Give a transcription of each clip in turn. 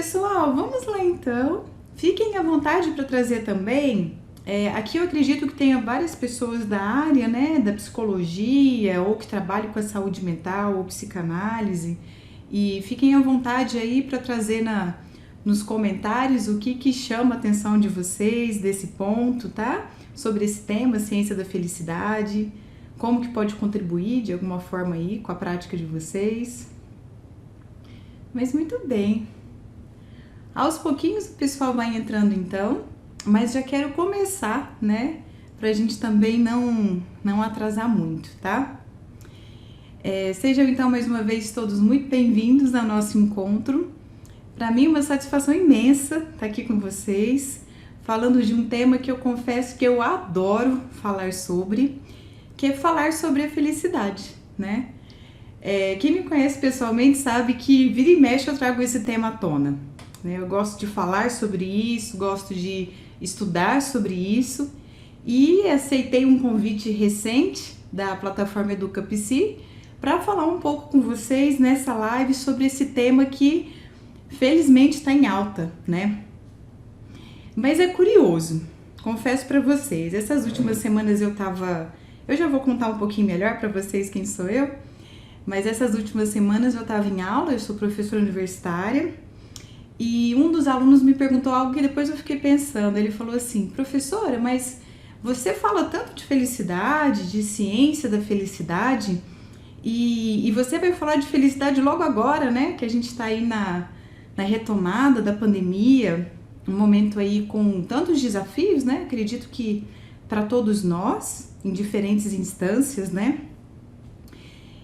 pessoal, vamos lá então. Fiquem à vontade para trazer também. Aqui eu acredito que tenha várias pessoas da área, né, da psicologia ou que trabalham com a saúde mental ou psicanálise. E fiquem à vontade aí para trazer nos comentários o que chama a atenção de vocês desse ponto, tá? Sobre esse tema, ciência da felicidade, como que pode contribuir de alguma forma aí com a prática de vocês. Mas muito bem. Aos pouquinhos o pessoal vai entrando então, mas já quero começar, né? Pra gente também não atrasar muito, tá? Sejam então mais uma vez todos muito bem-vindos ao nosso encontro. Para mim é uma satisfação imensa estar aqui com vocês, falando de um tema que eu confesso que eu adoro falar sobre, que é falar sobre a felicidade, né? Quem me conhece pessoalmente sabe que vira e mexe eu trago esse tema à tona. Eu gosto de falar sobre isso, gosto de estudar sobre isso e aceitei um convite recente da plataforma EducaPsi para falar um pouco com vocês nessa live sobre esse tema que felizmente está em alta, né? Mas é curioso, confesso para vocês, essas últimas semanas eu já vou contar um pouquinho melhor para vocês quem sou eu, mas essas últimas semanas eu estava em aula, eu sou professora universitária. E um dos alunos me perguntou algo que depois eu fiquei pensando. Ele falou assim: professora, mas você fala tanto de felicidade, de ciência da felicidade, e você vai falar de felicidade logo agora, né? Que a gente está aí na retomada da pandemia, um momento aí com tantos desafios, né? Acredito que para todos nós, em diferentes instâncias, né?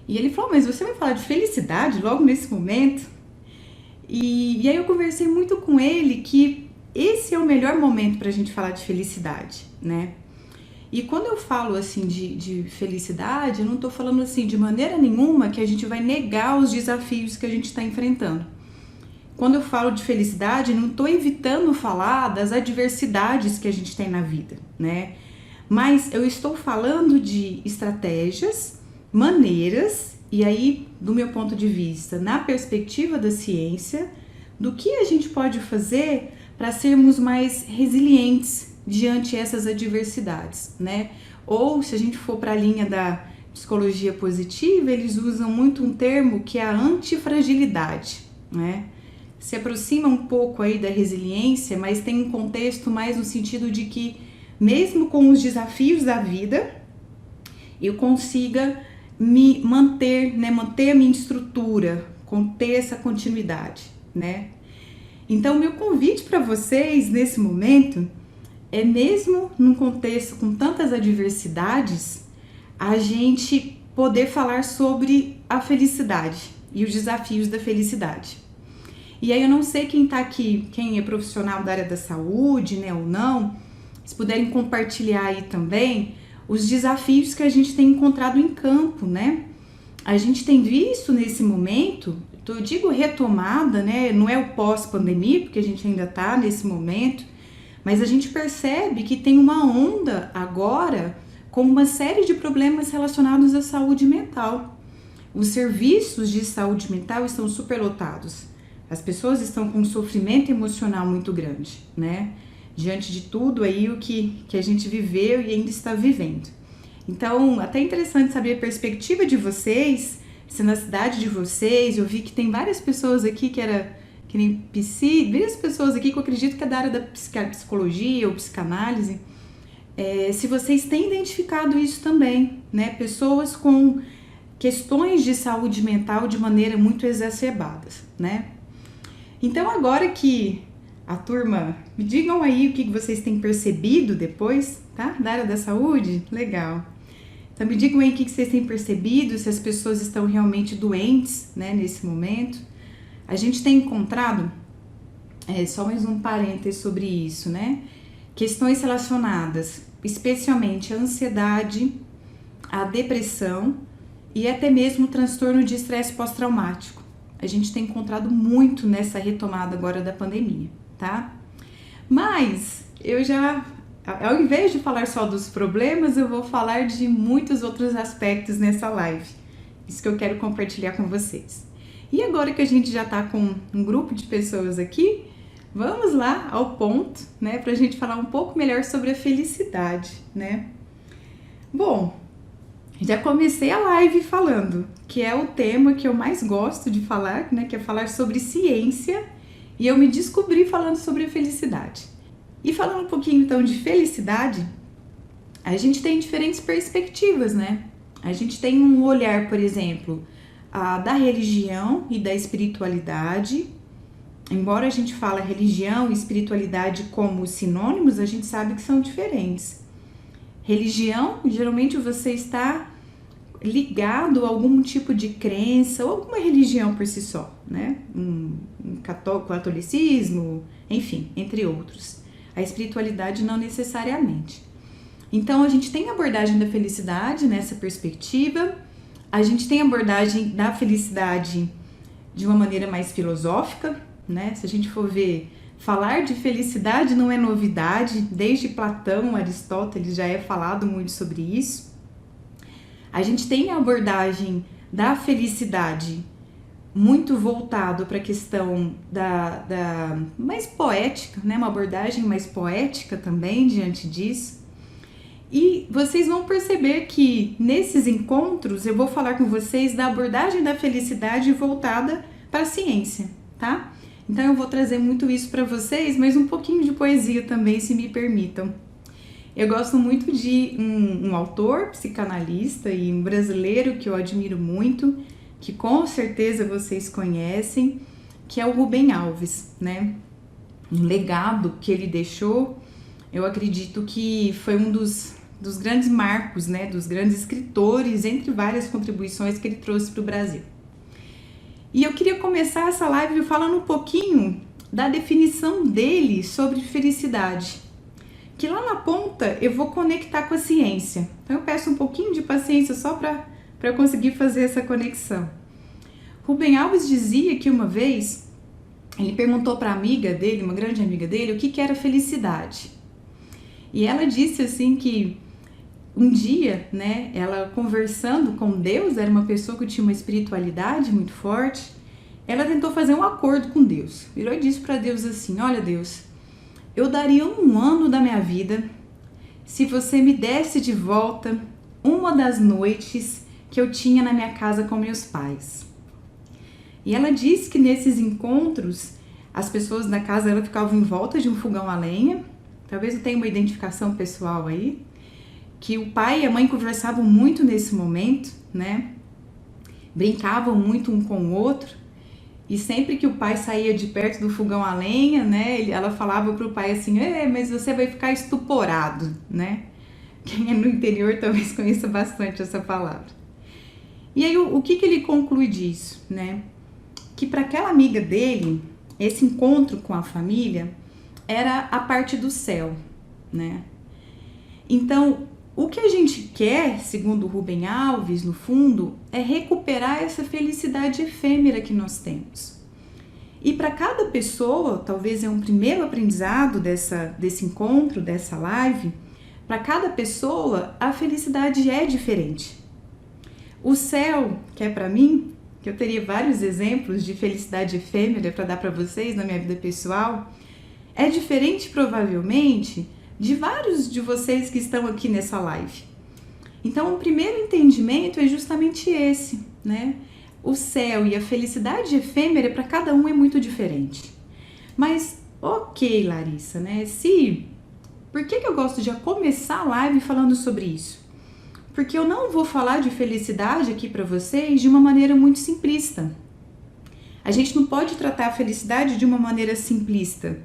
E ele falou: mas você vai falar de felicidade logo nesse momento? E aí eu conversei muito com ele que esse é o melhor momento para a gente falar de felicidade, né? E quando eu falo assim de felicidade, eu não estou falando assim de maneira nenhuma que a gente vai negar os desafios que a gente está enfrentando. Quando eu falo de felicidade, não estou evitando falar das adversidades que a gente tem na vida, né? Mas eu estou falando de estratégias, maneiras, e aí, do meu ponto de vista, na perspectiva da ciência, do que a gente pode fazer para sermos mais resilientes diante essas adversidades, né? Ou se a gente for para a linha da psicologia positiva, eles usam muito um termo que é a antifragilidade, né? Se aproxima um pouco aí da resiliência, mas tem um contexto mais no sentido de que, mesmo com os desafios da vida, eu consiga me manter, né, manter a minha estrutura, ter essa continuidade, né? Então, meu convite para vocês nesse momento é, mesmo num contexto com tantas adversidades, a gente poder falar sobre a felicidade e os desafios da felicidade. E aí eu não sei quem tá aqui, quem é profissional da área da saúde, né, ou não, se puderem compartilhar aí também os desafios que a gente tem encontrado em campo, né? A gente tem visto nesse momento, eu digo retomada, né? Não é o pós-pandemia, porque a gente ainda tá nesse momento, mas a gente percebe que tem uma onda agora com uma série de problemas relacionados à saúde mental. Os serviços de saúde mental estão superlotados. As pessoas estão com um sofrimento emocional muito grande, né? Diante de tudo aí o que a gente viveu e ainda está vivendo. Então, até interessante saber a perspectiva de vocês, se na cidade de vocês, eu vi que tem várias pessoas aqui que nem várias pessoas aqui que eu acredito que é da área da psicologia ou psicanálise, se vocês têm identificado isso também, né? Pessoas com questões de saúde mental de maneira muito exacerbadas, né? Então, agora que a turma, me digam aí o que vocês têm percebido depois, tá? Da área da saúde? Legal. Então me digam aí o que vocês têm percebido, se as pessoas estão realmente doentes, né, nesse momento. A gente tem encontrado, só mais um parênteses sobre isso, né? Questões relacionadas especialmente à ansiedade, à depressão e até mesmo o transtorno de estresse pós-traumático. A gente tem encontrado muito nessa retomada agora da pandemia, tá? Mas eu já, ao invés de falar só dos problemas, eu vou falar de muitos outros aspectos nessa live. Isso que eu quero compartilhar com vocês. E agora que a gente já está com um grupo de pessoas aqui, vamos lá ao ponto, né, para a gente falar um pouco melhor sobre a felicidade, né? Bom, já comecei a live falando que é o tema que eu mais gosto de falar, né, que é falar sobre ciência, e eu me descobri falando sobre a felicidade. E falando um pouquinho então de felicidade, a gente tem diferentes perspectivas, né? A gente tem um olhar, por exemplo, da religião e da espiritualidade. Embora a gente fale religião e espiritualidade como sinônimos, a gente sabe que são diferentes. Religião, geralmente você está ligado a algum tipo de crença ou alguma religião por si só, né? Catolicismo, enfim, entre outros. A espiritualidade não necessariamente. Então a gente tem a abordagem da felicidade nessa perspectiva, a gente tem a abordagem da felicidade de uma maneira mais filosófica, né? Se a gente for ver, falar de felicidade não é novidade, desde Platão, Aristóteles já é falado muito sobre isso. A gente tem a abordagem da felicidade muito voltado para a questão da mais poética, né? Uma abordagem mais poética também diante disso. E vocês vão perceber que nesses encontros eu vou falar com vocês da abordagem da felicidade voltada para a ciência, tá? Então eu vou trazer muito isso para vocês, mas um pouquinho de poesia também, se me permitam. Eu gosto muito de um autor, psicanalista e um brasileiro que eu admiro muito, que com certeza vocês conhecem, que é o Rubem Alves, né? Um legado que ele deixou, eu acredito que foi um dos grandes marcos, né? Dos grandes escritores, entre várias contribuições que ele trouxe para o Brasil. E eu queria começar essa live falando um pouquinho da definição dele sobre felicidade, que lá na ponta eu vou conectar com a ciência. Então eu peço um pouquinho de paciência só para eu conseguir fazer essa conexão. Rubem Alves dizia que uma vez ele perguntou para a amiga dele, uma grande amiga dele, o que era felicidade. E ela disse assim que um dia, né, ela conversando com Deus, era uma pessoa que tinha uma espiritualidade muito forte, ela tentou fazer um acordo com Deus. Virou e disse para Deus assim: olha Deus, eu daria 1 ano da minha vida se você me desse de volta uma das noites que eu tinha na minha casa com meus pais. E ela disse que nesses encontros, as pessoas da casa ela ficavam em volta de um fogão a lenha, talvez eu tenha uma identificação pessoal aí, que o pai e a mãe conversavam muito nesse momento, né? Brincavam muito um com o outro, e sempre que o pai saía de perto do fogão a lenha, né? Ela falava pro pai assim: mas você vai ficar estuporado, né? Quem é no interior talvez conheça bastante essa palavra. E aí o que ele conclui disso, né? Que para aquela amiga dele, esse encontro com a família era a parte do céu, né? Então, o que a gente quer, segundo Rubem Alves, no fundo, é recuperar essa felicidade efêmera que nós temos. E para cada pessoa, talvez é um primeiro aprendizado desse encontro, dessa live, para cada pessoa a felicidade é diferente. O céu, que é para mim, que eu teria vários exemplos de felicidade efêmera para dar para vocês na minha vida pessoal, é diferente provavelmente de vários de vocês que estão aqui nessa live. Então, o primeiro entendimento é justamente esse, né? O céu e a felicidade efêmera para cada um é muito diferente. Mas, ok, Larissa, né? Por que eu gosto de começar a live falando sobre isso? Porque eu não vou falar de felicidade aqui para vocês de uma maneira muito simplista. A gente não pode tratar a felicidade de uma maneira simplista,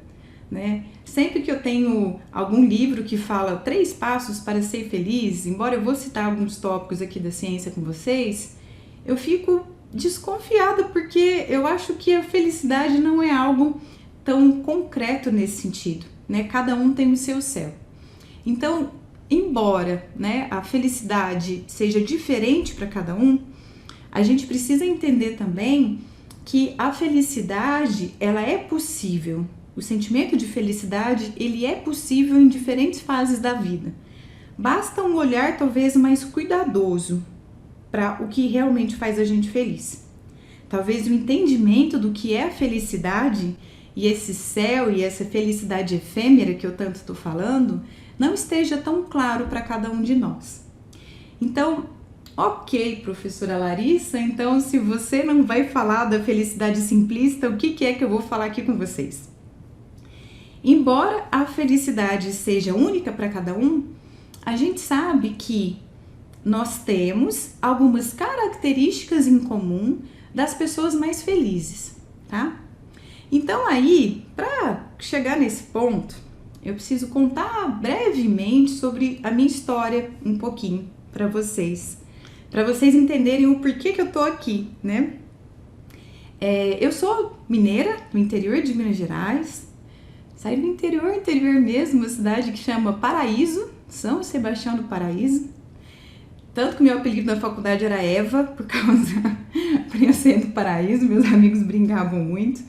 né? Sempre que eu tenho algum livro que fala 3 passos para ser feliz, embora eu vou citar alguns tópicos aqui da ciência com vocês, eu fico desconfiada porque eu acho que a felicidade não é algo tão concreto nesse sentido, né? Cada um tem o seu céu. Então, embora, né, a felicidade seja diferente para cada um, a gente precisa entender também que a felicidade, ela é possível. O sentimento de felicidade, ele é possível em diferentes fases da vida. Basta um olhar talvez mais cuidadoso para o que realmente faz a gente feliz. talvez o entendimento do que é a felicidade e esse céu e essa felicidade efêmera que eu tanto estou falando, não esteja tão claro para cada um de nós. Então, ok, professora Larissa, então se você não vai falar da felicidade simplista, o que é que eu vou falar aqui com vocês? Embora a felicidade seja única para cada um, a gente sabe que nós temos algumas características em comum das pessoas mais felizes, tá? Então aí, para chegar nesse ponto, eu preciso contar brevemente sobre a minha história um pouquinho para vocês entenderem o porquê que eu tô aqui, né? Eu sou mineira, do interior de Minas Gerais, saí do interior mesmo, uma cidade que chama Paraíso, São Sebastião do Paraíso. Tanto que meu apelido na faculdade era Eva, por eu ser do Paraíso, meus amigos brincavam muito,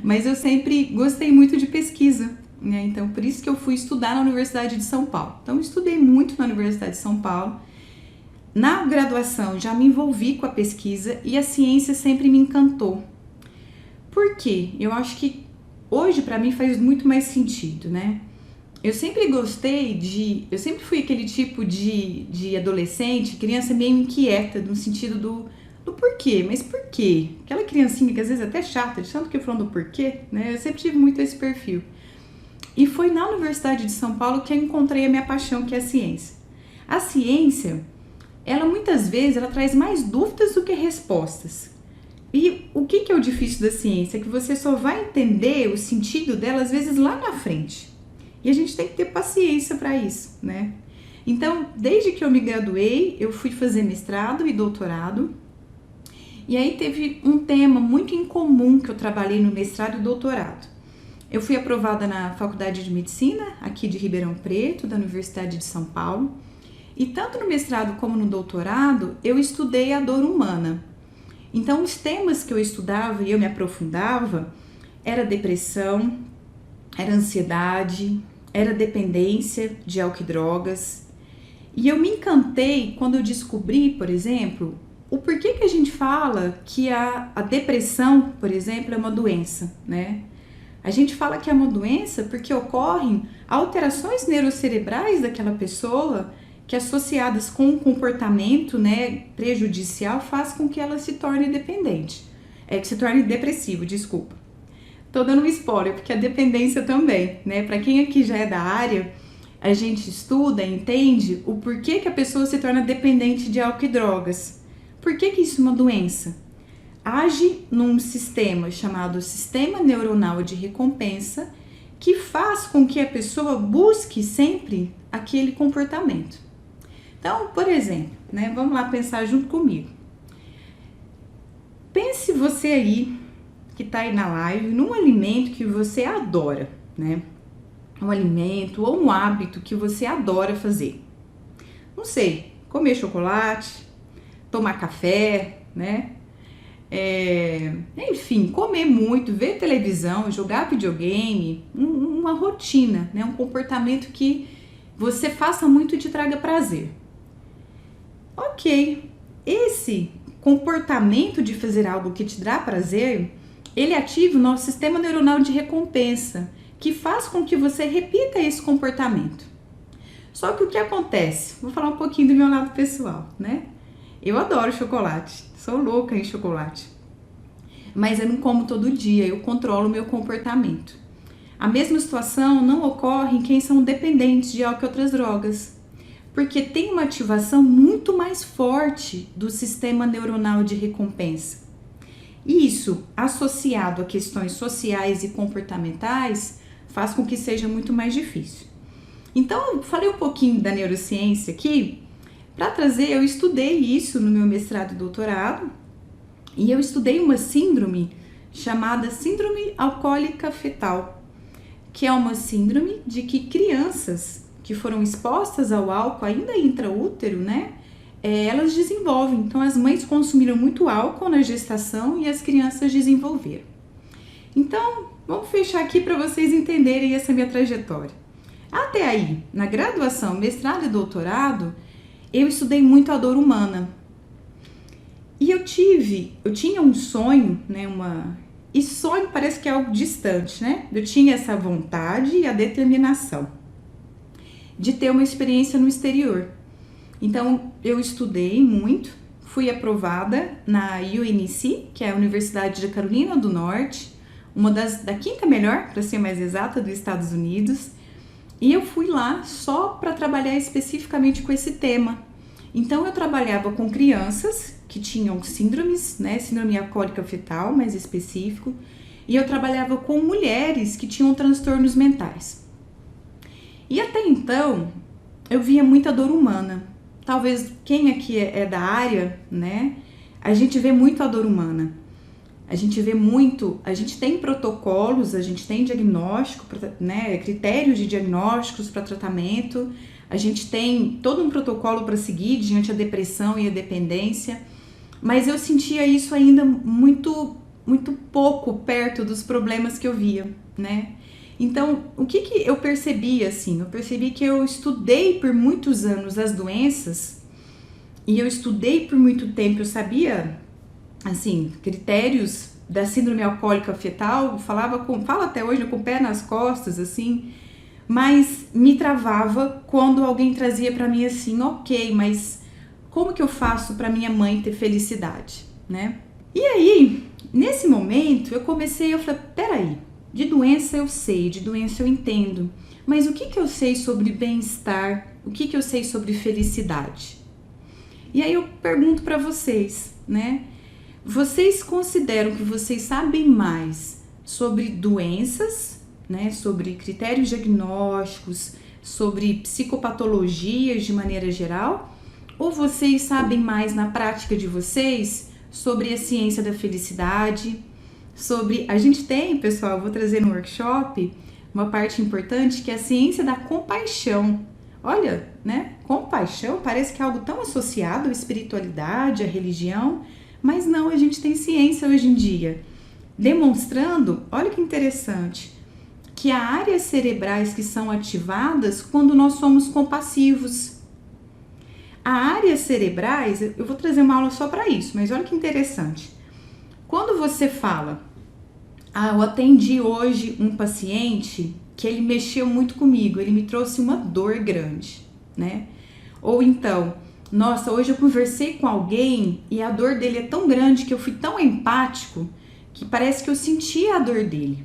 mas eu sempre gostei muito de pesquisa, né? Então, por isso que eu fui estudar na Universidade de São Paulo. Então, eu estudei muito na Universidade de São Paulo. Na graduação, já me envolvi com a pesquisa e a ciência sempre me encantou. Por quê? Eu acho que hoje, para mim, faz muito mais sentido, né? Eu sempre fui aquele tipo de adolescente, criança meio inquieta, no sentido do porquê, mas por quê? Aquela criancinha que às vezes é até chata, de tanto que eu falando do porquê, né? Eu sempre tive muito esse perfil. E foi na Universidade de São Paulo que eu encontrei a minha paixão, que é a ciência. A ciência, ela muitas vezes, ela traz mais dúvidas do que respostas. E o que é o difícil da ciência? É que você só vai entender o sentido dela, às vezes, lá na frente. E a gente tem que ter paciência para isso, né? Então, desde que eu me graduei, eu fui fazer mestrado e doutorado. E aí teve um tema muito incomum que eu trabalhei no mestrado e doutorado. Eu fui aprovada na Faculdade de Medicina, aqui de Ribeirão Preto, da Universidade de São Paulo. E tanto no mestrado como no doutorado, eu estudei a dor humana. Então, os temas que eu estudava e eu me aprofundava era depressão, era ansiedade, era dependência de álcool e drogas. E eu me encantei quando eu descobri, por exemplo, o porquê que a gente fala que a depressão, por exemplo, é uma doença, né? A gente fala que é uma doença porque ocorrem alterações neurocerebrais daquela pessoa que, associadas com um comportamento, né, prejudicial, faz com que ela se torne dependente. Que se torne depressivo, desculpa. Tô dando um spoiler, porque a dependência também, né? Para quem aqui já é da área, a gente estuda, entende o porquê que a pessoa se torna dependente de álcool e drogas. Por que isso é uma doença? Age num sistema chamado sistema neuronal de recompensa, que faz com que a pessoa busque sempre aquele comportamento. Então, por exemplo, né, vamos lá pensar junto comigo. Pense você aí, que está aí na live, num alimento que você adora, né? Um alimento ou um hábito que você adora fazer. Não sei, comer chocolate, tomar café, né? Enfim, comer muito, ver televisão, jogar videogame, uma rotina, né? Um comportamento que você faça muito e te traga prazer. Ok, esse comportamento de fazer algo que te dá prazer, ele ativa o nosso sistema neuronal de recompensa, que faz com que você repita esse comportamento. Só que o que acontece? Vou falar um pouquinho do meu lado pessoal, né? Eu adoro chocolate, sou louca em chocolate. Mas eu não como todo dia, eu controlo o meu comportamento. A mesma situação não ocorre em quem são dependentes de álcool e outras drogas, porque tem uma ativação muito mais forte do sistema neuronal de recompensa. Isso, associado a questões sociais e comportamentais, faz com que seja muito mais difícil. Então, eu falei um pouquinho da neurociência aqui, para trazer, eu estudei isso no meu mestrado e doutorado, e eu estudei uma síndrome chamada síndrome alcoólica fetal, que é uma síndrome de que crianças que foram expostas ao álcool ainda intraútero, né, elas desenvolvem. Então, as mães consumiram muito álcool na gestação e as crianças desenvolveram. Então, vamos fechar aqui para vocês entenderem essa minha trajetória. Até aí, na graduação, mestrado e doutorado, eu estudei muito a dor humana. E eu tinha um sonho, né, e sonho parece que é algo distante, né? Eu tinha essa vontade e a determinação de ter uma experiência no exterior. Então, eu estudei muito, fui aprovada na UNC, que é a Universidade da Carolina do Norte, uma da quinta melhor, para ser mais exata, dos Estados Unidos, e eu fui lá só para trabalhar especificamente com esse tema. Então, eu trabalhava com crianças que tinham síndromes, né, síndrome alcoólica fetal, mais específico, e eu trabalhava com mulheres que tinham transtornos mentais. E até então, eu via muita dor humana. Talvez quem aqui é da área, né, a gente vê muito a dor humana. A gente tem protocolos, a gente tem diagnóstico, né, critérios de diagnósticos para tratamento, a gente tem todo um protocolo para seguir diante da depressão e a dependência, mas eu sentia isso ainda muito pouco perto dos problemas que eu via, né? Então, o que eu percebi assim? Eu percebi que eu estudei por muitos anos as doenças e eu estudei por muito tempo, eu sabia, assim, critérios da síndrome alcoólica fetal, falo até hoje com o pé nas costas, assim, mas me travava quando alguém trazia para mim assim, ok, mas como que eu faço para minha mãe ter felicidade, né? E aí, nesse momento, eu falei, peraí, de doença eu sei, de doença eu entendo, mas o que eu sei sobre bem-estar, o que eu sei sobre felicidade? E aí eu pergunto para vocês, né? Vocês consideram que vocês sabem mais sobre doenças, né? Sobre critérios diagnósticos, sobre psicopatologias de maneira geral? Ou vocês sabem mais na prática de vocês sobre a ciência da felicidade? A gente tem, pessoal, eu vou trazer no workshop uma parte importante que é a ciência da compaixão. Olha, né? Compaixão parece que é algo tão associado à espiritualidade, à religião, mas não, a gente tem ciência hoje em dia demonstrando, olha que interessante, que há áreas cerebrais que são ativadas quando nós somos compassivos. Há áreas cerebrais, eu vou trazer uma aula só para isso, mas olha que interessante. Quando você fala, eu atendi hoje um paciente que ele mexeu muito comigo, ele me trouxe uma dor grande, né? Ou então, nossa, hoje eu conversei com alguém e a dor dele é tão grande que eu fui tão empático que parece que eu senti a dor dele.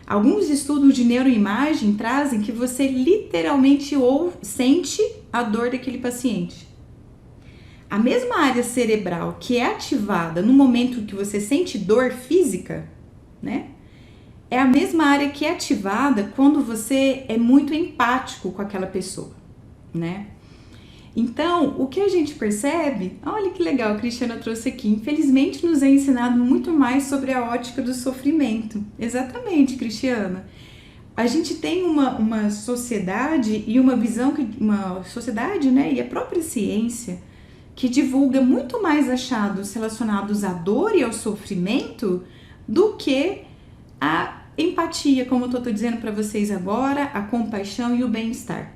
Alguns estudos de neuroimagem trazem que você literalmente sente a dor daquele paciente. A mesma área cerebral que é ativada no momento que você sente dor física, né? É a mesma área que é ativada quando você é muito empático com aquela pessoa, né? Então, o que a gente percebe, olha que legal, a Cristiana trouxe aqui, infelizmente nos é ensinado muito mais sobre a ótica do sofrimento. Exatamente, Cristiana. A gente tem uma sociedade e uma visão, uma sociedade, né, e a própria ciência, que divulga muito mais achados relacionados à dor e ao sofrimento do que a empatia, como eu estou dizendo para vocês agora, a compaixão e o bem-estar.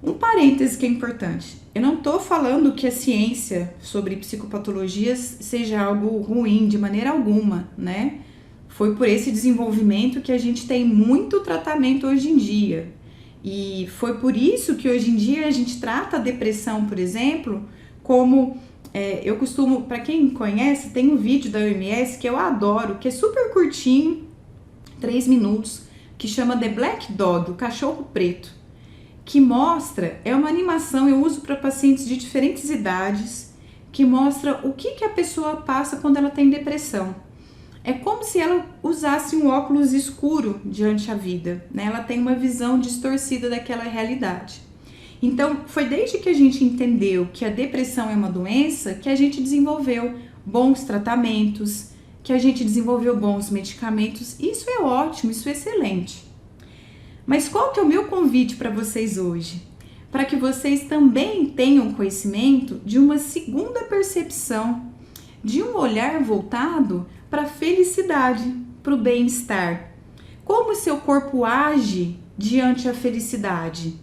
Um parêntese que é importante, eu não estou falando que a ciência sobre psicopatologias seja algo ruim de maneira alguma, né? Foi por esse desenvolvimento que a gente tem muito tratamento hoje em dia. E foi por isso que hoje em dia a gente trata a depressão, por exemplo, como eu costumo, para quem conhece, tem um vídeo da OMS que eu adoro, que é super curtinho, 3 minutos, que chama The Black Dog, o cachorro preto, que mostra, é uma animação, eu uso para pacientes de diferentes idades, que mostra o que a pessoa passa quando ela tem depressão. É como se ela usasse um óculos escuro diante da vida, né? Ela tem uma visão distorcida daquela realidade. Então, foi desde que a gente entendeu que a depressão é uma doença que a gente desenvolveu bons tratamentos, que a gente desenvolveu bons medicamentos. Isso é ótimo, isso é excelente. Mas qual que é o meu convite para vocês hoje? Para que vocês também tenham conhecimento de uma segunda percepção, de um olhar voltado para a felicidade, para o bem-estar. Como o seu corpo age diante da felicidade?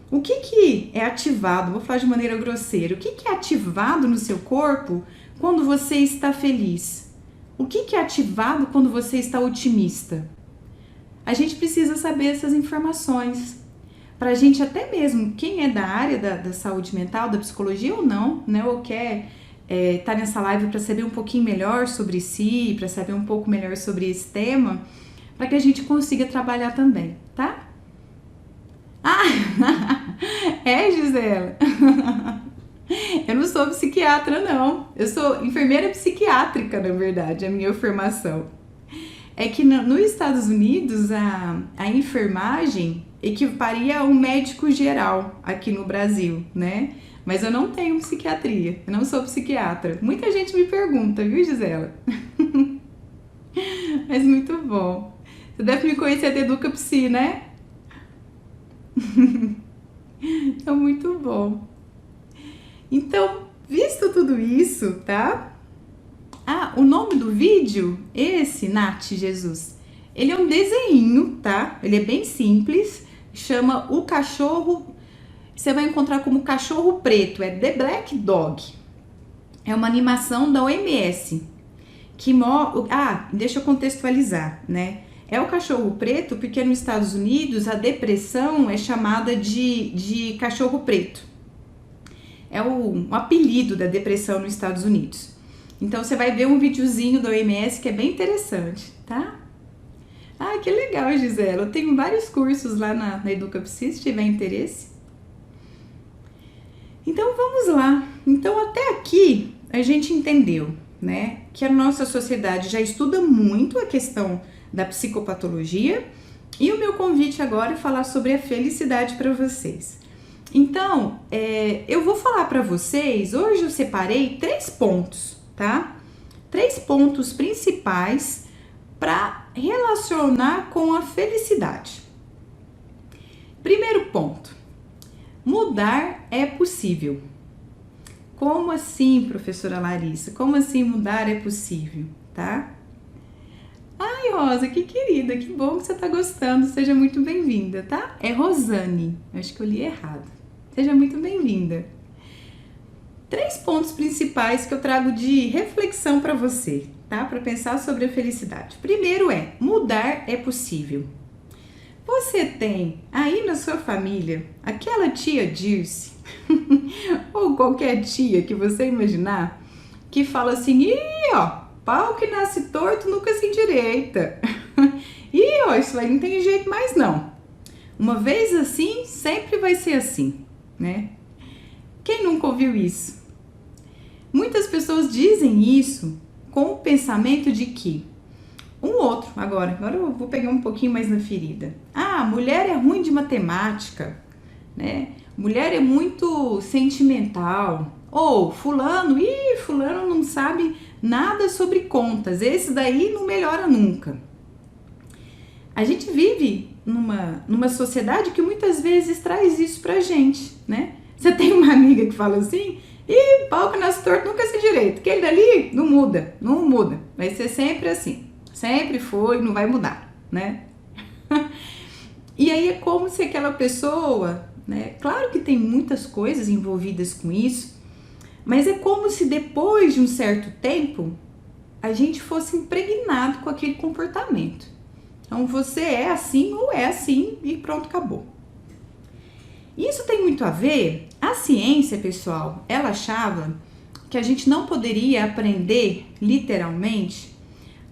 O que é ativado? Vou falar de maneira grosseira. O que é ativado no seu corpo quando você está feliz? O que é ativado quando você está otimista? A gente precisa saber essas informações. Para a gente, até mesmo, quem é da área da saúde mental, da psicologia ou não, né? Ou quer tá nessa live para saber um pouquinho melhor sobre si, para saber um pouco melhor sobre esse tema, para que a gente consiga trabalhar também, tá? Ah, Gisela? Eu não sou psiquiatra, não. Eu sou enfermeira psiquiátrica, na verdade, a minha formação. É que nos Estados Unidos, a enfermagem equipararia a um médico geral aqui no Brasil, né? Mas eu não tenho psiquiatria, eu não sou psiquiatra. Muita gente me pergunta, viu, Gisela? Mas muito bom. Você deve me conhecer da Educa Psi, né? Então, muito bom. Então, visto tudo isso, tá? O nome do vídeo, esse, Nath Jesus, ele é um desenho, tá? Ele é bem simples, chama O Cachorro, você vai encontrar como Cachorro Preto, é The Black Dog. É uma animação da OMS, que deixa eu contextualizar, né? É o cachorro preto porque nos Estados Unidos a depressão é chamada de cachorro preto. É um apelido da depressão nos Estados Unidos. Então você vai ver um videozinho da OMS que é bem interessante, tá? Que legal, Gisela. Eu tenho vários cursos lá na Educa Psi, se tiver interesse. Então vamos lá. Então até aqui a gente entendeu, né, que a nossa sociedade já estuda muito a questão da psicopatologia e o meu convite agora é falar sobre a felicidade para vocês. Então, eu vou falar para vocês, hoje eu separei 3 pontos, tá? 3 pontos principais para relacionar com a felicidade. Primeiro ponto, mudar é possível. Como assim, professora Larissa? Como assim mudar é possível, tá? Ai, Rosa, que querida, que bom que você tá gostando, seja muito bem-vinda, tá? É Rosane, acho que eu li errado. Seja muito bem-vinda. 3 pontos principais que eu trago de reflexão para você, tá? Para pensar sobre a felicidade. Primeiro mudar é possível. Você tem aí na sua família aquela tia Dirce, ou qualquer tia que você imaginar, que fala assim, pau que nasce torto nunca se endireita. Isso aí não tem jeito mais não. Uma vez assim, sempre vai ser assim, né? Quem nunca ouviu isso? Muitas pessoas dizem isso com o pensamento de que agora eu vou pegar um pouquinho mais na ferida. Mulher é ruim de matemática, né? Mulher é muito sentimental. Ou fulano não sabe nada sobre contas. Esse daí não melhora nunca. A gente vive numa sociedade que muitas vezes traz isso pra gente, né? Você tem uma amiga que fala assim, pau que nasce torto nunca se direito. Aquele dali não muda. Vai ser sempre assim. Sempre foi, não vai mudar, né? E aí é como se aquela pessoa, né? Claro que tem muitas coisas envolvidas com isso, mas é como se depois de um certo tempo a gente fosse impregnado com aquele comportamento. Então você é assim ou é assim e pronto, acabou. Isso tem muito a ver, a ciência, pessoal, ela achava que a gente não poderia aprender literalmente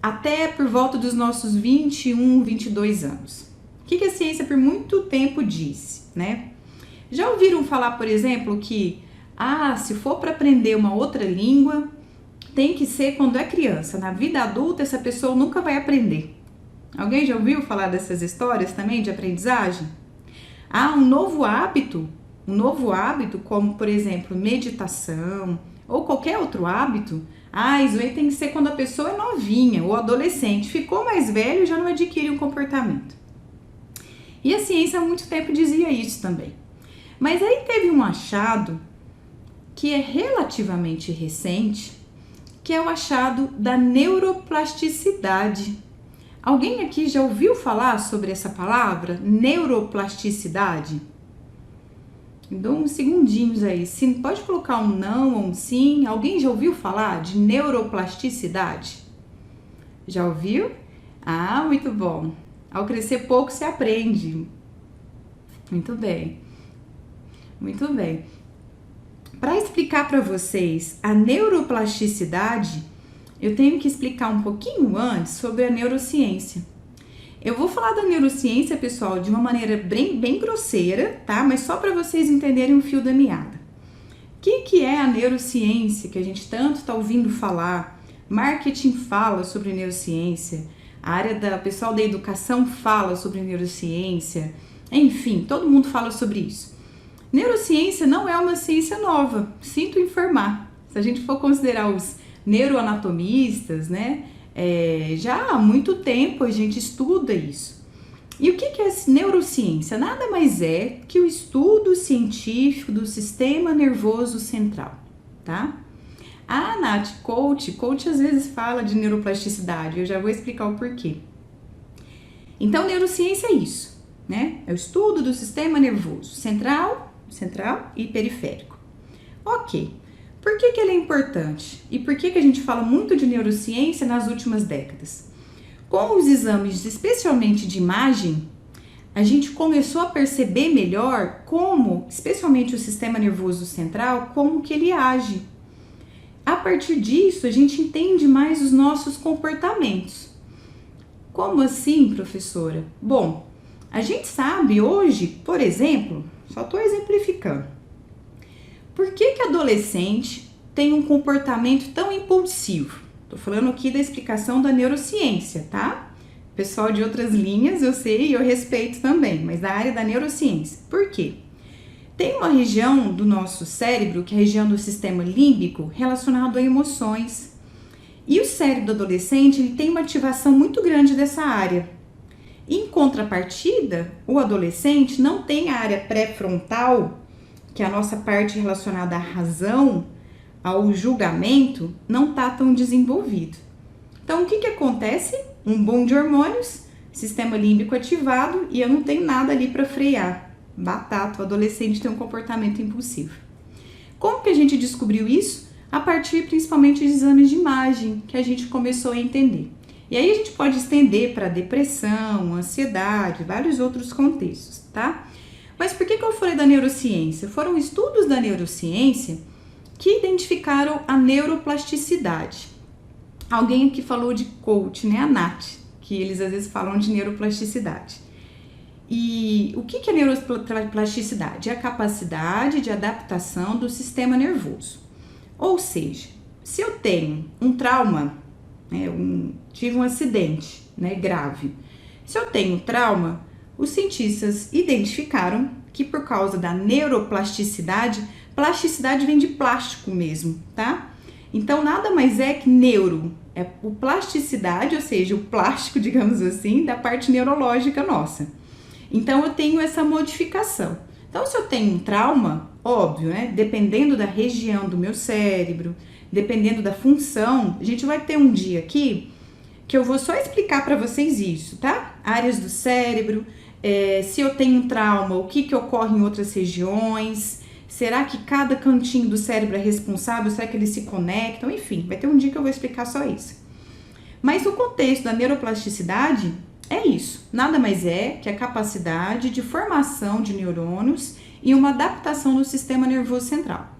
até por volta dos nossos 21, 22 anos. O que a ciência por muito tempo disse, né? Já ouviram falar, por exemplo, que se for para aprender uma outra língua, tem que ser quando é criança. Na vida adulta, essa pessoa nunca vai aprender. Alguém já ouviu falar dessas histórias também de aprendizagem? Um novo hábito, como, por exemplo, meditação ou qualquer outro hábito, isso aí tem que ser quando a pessoa é novinha ou adolescente. Ficou mais velho e já não adquire um comportamento. E a ciência há muito tempo dizia isso também. Mas aí teve um achado que é relativamente recente, que é o achado da neuroplasticidade. Alguém aqui já ouviu falar sobre essa palavra, neuroplasticidade? Dou uns segundinhos aí. Sim, pode colocar um não ou um sim. Alguém já ouviu falar de neuroplasticidade? Já ouviu? Ah, muito bom. Ao crescer pouco se aprende. Muito bem. Muito bem. Para explicar para vocês a neuroplasticidade, eu tenho que explicar um pouquinho antes sobre a neurociência. Eu vou falar da neurociência, pessoal, de uma maneira bem grosseira, tá? Mas só para vocês entenderem o fio da meada. O que é a neurociência que a gente tanto está ouvindo falar? Marketing fala sobre neurociência, a área da pessoal da educação fala sobre neurociência, enfim, todo mundo fala sobre isso. Neurociência não é uma ciência nova, sinto informar. Se a gente for considerar os neuroanatomistas, né? Já há muito tempo a gente estuda isso. E o que é neurociência? Nada mais é que o estudo científico do sistema nervoso central, tá? A Nath, coach às vezes fala de neuroplasticidade, eu já vou explicar o porquê. Então, neurociência é isso, né? É o estudo do sistema nervoso central e periférico. Ok. Por que ele é importante? E por que a gente fala muito de neurociência nas últimas décadas? Com os exames, especialmente de imagem, a gente começou a perceber melhor como, especialmente o sistema nervoso central, como que ele age. A partir disso, a gente entende mais os nossos comportamentos. Como assim, professora? Bom, a gente sabe hoje, por exemplo, só estou exemplificando, por que adolescente tem um comportamento tão impulsivo? Estou falando aqui da explicação da neurociência, tá? Pessoal de outras linhas, eu sei e eu respeito também, mas da área da neurociência. Por quê? Tem uma região do nosso cérebro, que é a região do sistema límbico, relacionado a emoções. E o cérebro do adolescente ele tem uma ativação muito grande dessa área. Em contrapartida, o adolescente não tem a área pré-frontal, que é a nossa parte relacionada à razão, ao julgamento, não está tão desenvolvido. Então, o que acontece? Um boom de hormônios, sistema límbico ativado e eu não tenho nada ali para frear. Batata, o adolescente tem um comportamento impulsivo. Como que a gente descobriu isso? A partir principalmente de exames de imagem, que a gente começou a entender. E aí a gente pode estender para depressão, ansiedade, vários outros contextos, tá? Mas por que eu falei da neurociência? Foram estudos da neurociência que identificaram a neuroplasticidade. Alguém aqui falou de coach, né? A Nath, que eles às vezes falam de neuroplasticidade. E o que é neuroplasticidade? É a capacidade de adaptação do sistema nervoso. Ou seja, se eu tenho um trauma, né, tive um acidente, né, grave. Se eu tenho trauma, os cientistas identificaram que por causa da neuroplasticidade, plasticidade vem de plástico mesmo, tá? Então nada mais é que neuro, é o plasticidade, ou seja, o plástico, digamos assim, da parte neurológica nossa. Então eu tenho essa modificação. Então se eu tenho um trauma, óbvio, né? Dependendo da região do meu cérebro, dependendo da função, a gente vai ter um dia aqui que eu vou só explicar para vocês isso, tá? Áreas do cérebro, se eu tenho um trauma, o que ocorre em outras regiões, será que cada cantinho do cérebro é responsável, será que eles se conectam, enfim, vai ter um dia que eu vou explicar só isso. Mas o contexto da neuroplasticidade é isso, nada mais é que a capacidade de formação de neurônios e uma adaptação no sistema nervoso central.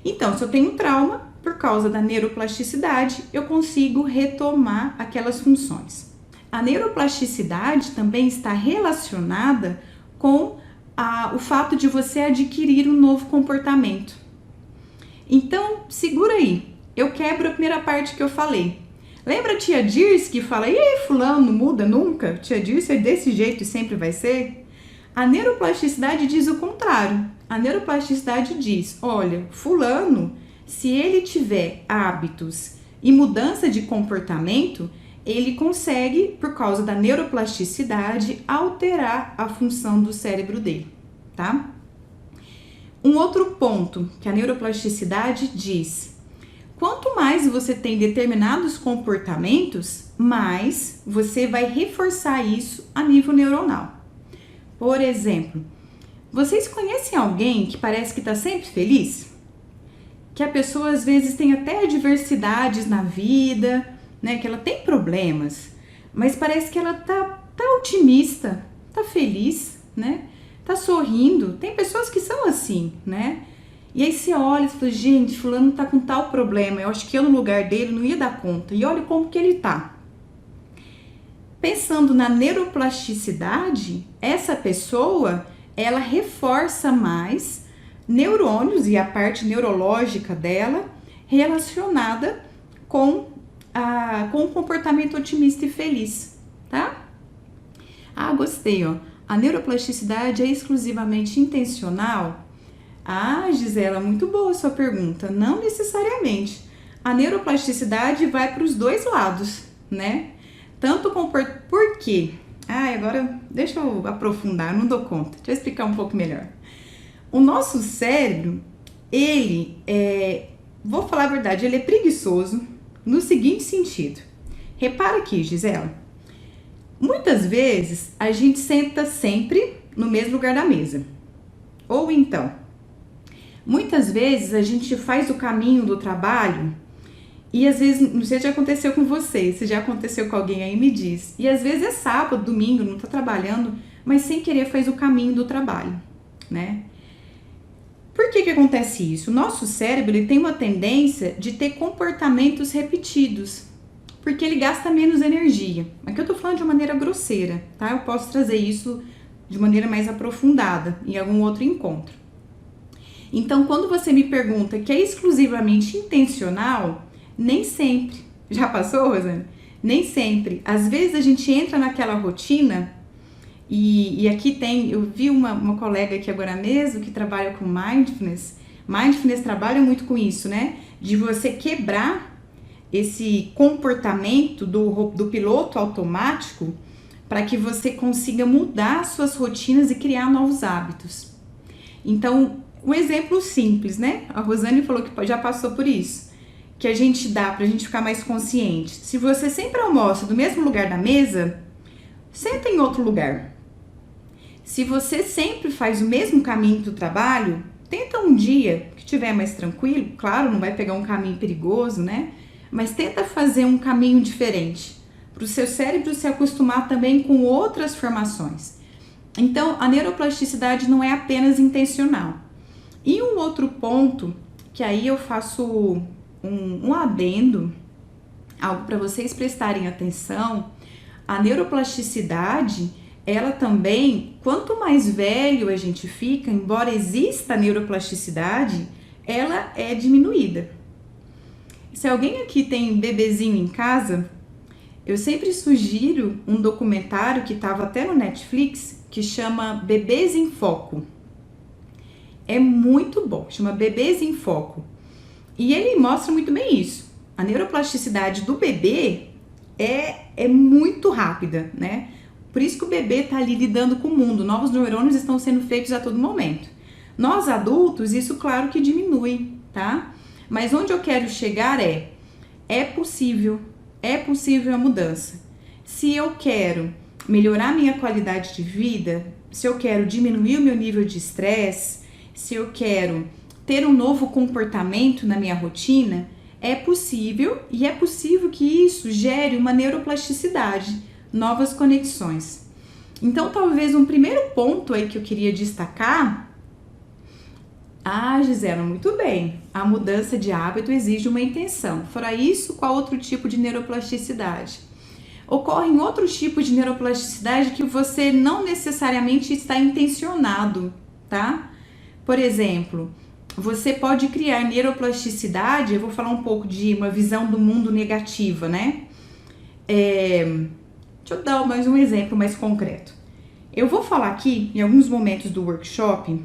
Então, se eu tenho um trauma, por causa da neuroplasticidade, eu consigo retomar aquelas funções. A neuroplasticidade também está relacionada com o fato de você adquirir um novo comportamento. Então, segura aí, eu quebro a primeira parte que eu falei. Lembra a tia Dirce que fala, e aí, fulano, não muda nunca? Tia Dirce é desse jeito e sempre vai ser? A neuroplasticidade diz o contrário. A neuroplasticidade diz, olha, fulano, se ele tiver hábitos e mudança de comportamento, ele consegue, por causa da neuroplasticidade, alterar a função do cérebro dele, tá? Um outro ponto que a neuroplasticidade diz, quanto mais você tem determinados comportamentos, mais você vai reforçar isso a nível neuronal. Por exemplo, Vocês conhecem alguém que parece que está sempre feliz? Que a pessoa às vezes tem até adversidades na vida, né? Que ela tem problemas, mas parece que ela tá otimista, tá feliz, né? Tá sorrindo. Tem pessoas que são assim, né? E aí você olha e fala, gente, fulano tá com tal problema, eu acho que eu no lugar dele não ia dar conta. E olha como que ele tá. Pensando na neuroplasticidade, essa pessoa, ela reforça mais neurônios e a parte neurológica dela relacionada com o comportamento otimista e feliz, tá? Ah, gostei, ó. A neuroplasticidade é exclusivamente intencional? Ah, Gisela, muito boa a sua pergunta. Não necessariamente. A neuroplasticidade vai para os dois lados, né? Tanto por quê? Ah, agora deixa eu aprofundar, eu não dou conta. Deixa eu explicar um pouco melhor. O nosso cérebro, vou falar a verdade, ele é preguiçoso no seguinte sentido. Repara aqui, Gisela. Muitas vezes a gente senta sempre no mesmo lugar da mesa. Ou então, muitas vezes a gente faz o caminho do trabalho e às vezes, não sei se já aconteceu com você, se já aconteceu com alguém aí, me diz. E às vezes é sábado, domingo, não tá trabalhando, mas sem querer faz o caminho do trabalho, né? Por que acontece isso? O nosso cérebro ele tem uma tendência de ter comportamentos repetidos, porque ele gasta menos energia. Aqui eu tô falando de uma maneira grosseira, tá? Eu posso trazer isso de maneira mais aprofundada em algum outro encontro. Então, quando você me pergunta que é exclusivamente intencional, nem sempre. Já passou, Rosane? Nem sempre. Às vezes a gente entra naquela rotina e aqui eu vi uma colega aqui agora mesmo que trabalha com Mindfulness. Mindfulness trabalha muito com isso, né? De você quebrar esse comportamento do piloto automático para que você consiga mudar suas rotinas e criar novos hábitos. Então, um exemplo simples, né? A Rosane falou que já passou por isso. Que a gente dá pra gente ficar mais consciente. Se você sempre almoça do mesmo lugar da mesa, senta em outro lugar. Se você sempre faz o mesmo caminho do trabalho, tenta um dia que estiver mais tranquilo, claro, não vai pegar um caminho perigoso, né? Mas tenta fazer um caminho diferente, para o seu cérebro se acostumar também com outras formações. Então, a neuroplasticidade não é apenas intencional. E um outro ponto, que aí eu faço um adendo, algo para vocês prestarem atenção, a neuroplasticidade, ela também, quanto mais velho a gente fica, embora exista a neuroplasticidade, ela é diminuída. Se alguém aqui tem bebezinho em casa, eu sempre sugiro um documentário que estava até no Netflix, que chama Bebês em Foco. É muito bom, chama Bebês em Foco. E ele mostra muito bem isso. A neuroplasticidade do bebê é muito rápida, né? Por isso que o bebê está ali lidando com o mundo. Novos neurônios estão sendo feitos a todo momento. Nós adultos, isso claro que diminui, tá? Mas onde eu quero chegar é possível a mudança. Se eu quero melhorar minha qualidade de vida, se eu quero diminuir o meu nível de estresse, se eu quero ter um novo comportamento na minha rotina, é possível, e é possível que isso gere uma neuroplasticidade, novas conexões. Então, talvez um primeiro ponto aí que eu queria destacar, Gisela, muito bem, a mudança de hábito exige uma intenção. Fora isso, qual outro tipo de neuroplasticidade? Ocorrem outros tipos de neuroplasticidade que você não necessariamente está intencionado, tá? Por exemplo, você pode criar neuroplasticidade, eu vou falar um pouco de uma visão do mundo negativa, né? Deixa eu dar mais um exemplo mais concreto. Eu vou falar aqui, em alguns momentos do workshop,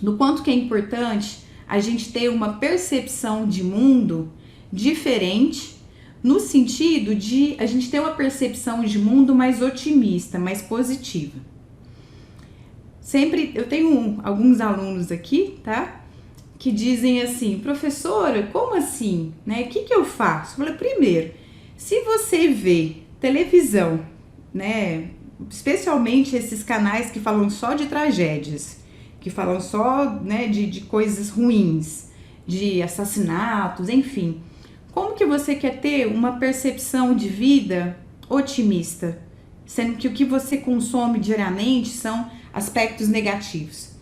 do quanto que é importante a gente ter uma percepção de mundo diferente, no sentido de a gente ter uma percepção de mundo mais otimista, mais positiva. Sempre, eu tenho alguns alunos aqui, tá? Que dizem assim, professora, como assim? Né? O que eu faço? Eu falei, primeiro, se você vê televisão, né? Especialmente esses canais que falam só de tragédias, que falam só, né, de coisas ruins, de assassinatos, enfim. Como que você quer ter uma percepção de vida otimista, sendo que o que você consome diariamente são aspectos negativos?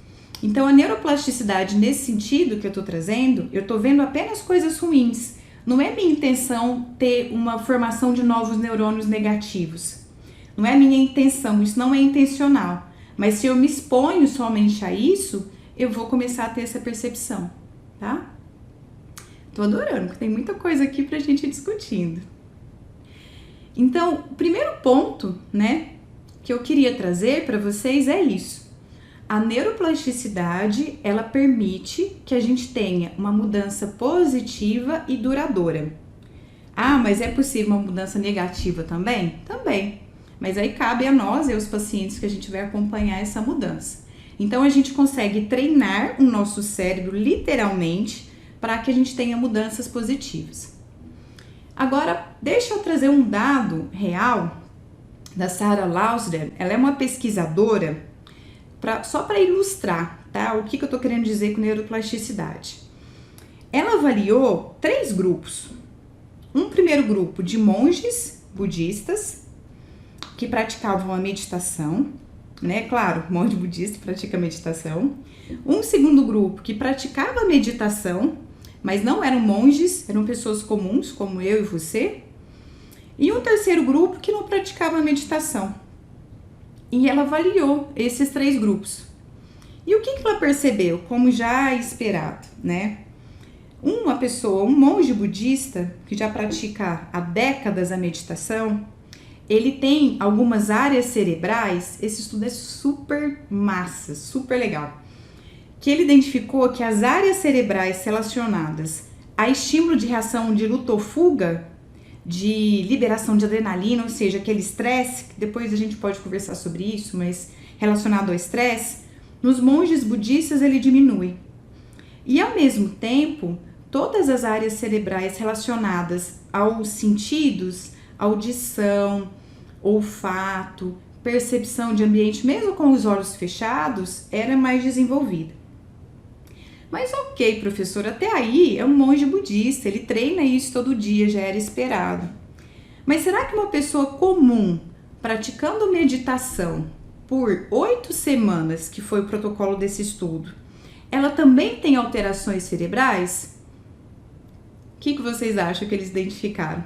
Então, a neuroplasticidade, nesse sentido que eu tô trazendo, eu tô vendo apenas coisas ruins. Não é minha intenção ter uma formação de novos neurônios negativos. Não é minha intenção, isso não é intencional. Mas se eu me exponho somente a isso, eu vou começar a ter essa percepção, tá? Tô adorando, porque tem muita coisa aqui pra gente ir discutindo. Então, o primeiro ponto, né, que eu queria trazer para vocês é isso. A neuroplasticidade, ela permite que a gente tenha uma mudança positiva e duradoura. Ah, mas é possível uma mudança negativa também? Também. Mas aí cabe a nós e aos pacientes que a gente vai acompanhar essa mudança. Então, a gente consegue treinar o nosso cérebro, literalmente, para que a gente tenha mudanças positivas. Agora, deixa eu trazer um dado real da Sarah Lausder. Ela é uma pesquisadora, só para ilustrar, tá? O que eu tô querendo dizer com neuroplasticidade. Ela avaliou 3 grupos. Um primeiro grupo de monges budistas que praticavam a meditação, né? Claro, monge budista pratica meditação. Um segundo grupo que praticava meditação, mas não eram monges, eram pessoas comuns, como eu e você. E um terceiro grupo que não praticava meditação. E ela avaliou esses 3 grupos. E o que ela percebeu? Como já esperado, né? Uma pessoa, um monge budista, que já pratica há décadas a meditação, ele tem algumas áreas cerebrais, esse estudo é super massa, super legal, que ele identificou que as áreas cerebrais relacionadas a estímulo de reação de luta ou fuga, de liberação de adrenalina, ou seja, aquele estresse, que depois a gente pode conversar sobre isso, mas relacionado ao estresse, nos monges budistas ele diminui. E ao mesmo tempo, todas as áreas cerebrais relacionadas aos sentidos, audição, olfato, percepção de ambiente, mesmo com os olhos fechados, era mais desenvolvida. Mas ok, professor, até aí é um monge budista, ele treina isso todo dia, já era esperado. Mas será que uma pessoa comum, praticando meditação por 8 semanas, que foi o protocolo desse estudo, ela também tem alterações cerebrais? O que vocês acham que eles identificaram?